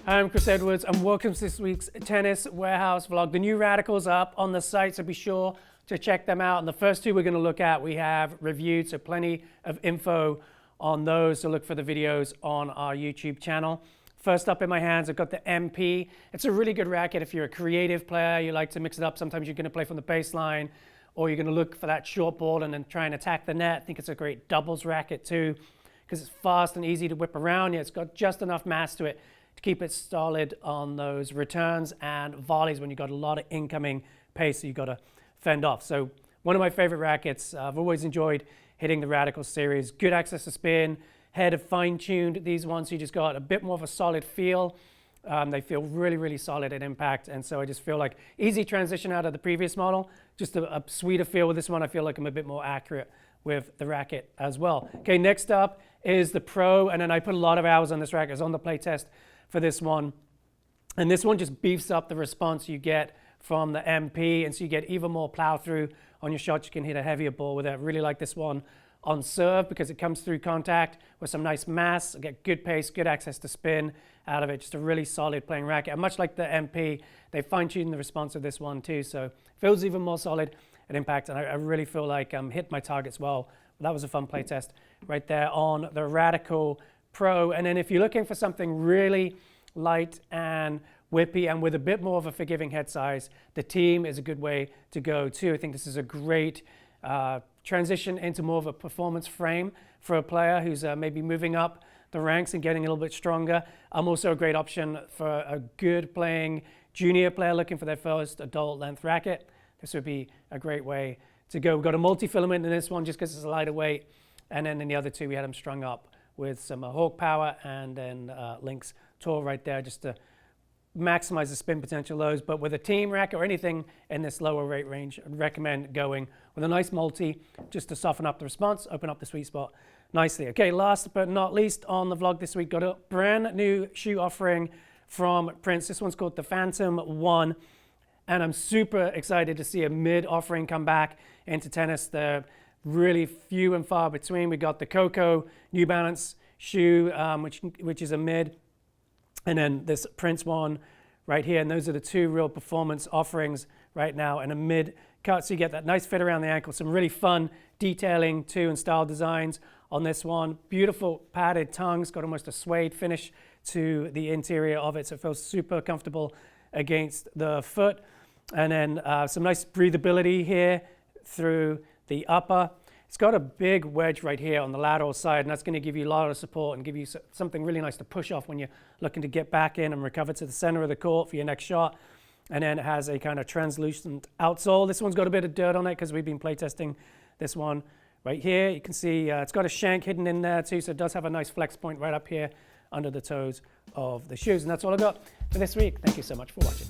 I'm Chris Edwards, and welcome to this week's Tennis Warehouse vlog. The new Radicals are up on the site, so be sure to check them out. And the first two we're going to look at, we have reviewed, so plenty of info on those, so look for the videos on our YouTube channel. First up in my hands, I've got the MP. It's a really good racket if you're a creative player, you like to mix it up. Sometimes you're going to play from the baseline, or you're going to look for that short ball and then try and attack the net. I think it's a great doubles racket too, because it's fast and easy to whip around. Yeah, it's got just enough mass to it to keep it solid on those returns and volleys when you've got a lot of incoming pace that you've got to fend off. So one of my favorite rackets. I've always enjoyed hitting the Radical series. Good access to spin, head of fine-tuned these ones, so you just got a bit more of a solid feel. They feel really, really solid at impact, and so I just feel like easy transition out of the previous model, just a sweeter feel with this one. I feel like I'm a bit more accurate with the racket as well. Okay, next up is the Pro, and then I put a lot of hours on this racket. I was on the play test for this one, and this one just beefs up the response you get from the MP, and so you get even more plow through on your shots. You can hit a heavier ball with it. I really like this one on serve because it comes through contact with some nice mass. I get good pace, good access to spin out of it. Just a really solid playing racket. And much like the MP, they fine-tuned the response of this one too, so it feels even more solid at impact, and I really feel like hit my targets well. That was a fun play test right there on the Radical Pro. And then if you're looking for something really light and whippy and with a bit more of a forgiving head size, the Team is a good way to go too. I think this is a great transition into more of a performance frame for a player who's maybe moving up the ranks and getting a little bit stronger. Also a great option for a good playing junior player looking for their first adult length racket. This would be a great way to go. We've got a multi-filament in this one just because it's a lighter weight, and then in the other two we had them strung up with some Hawk Power and then Lynx Tour right there just to maximize the spin potential of those. But with a Team racket or anything in this lower rate range, I'd recommend going with a nice multi just to soften up the response, open up the sweet spot nicely. Okay, last but not least on the vlog this week, got a brand new shoe offering from Prince. This one's called the Phantom 1, and I'm super excited to see a mid offering come back into tennis. They're really few and far between. We got the Coco New Balance shoe, which is a mid, and then this Prince one right here, and those are the two real performance offerings right now, and a mid cut, so you get that nice fit around the ankle. Some really fun detailing too and style designs on this one. Beautiful padded tongues, got almost a suede finish to the interior of it, so it feels super comfortable against the foot. And then some nice breathability here through the upper. It's got a big wedge right here on the lateral side, and that's going to give you a lot of support and give you something really nice to push off when you're looking to get back in and recover to the center of the court for your next shot. And then it has a kind of translucent outsole. This one's got a bit of dirt on it because we've been playtesting this one right here. You can see it's got a shank hidden in there too, so it does have a nice flex point right up here under the toes of the shoes. And that's all I got for this week. Thank you so much for watching.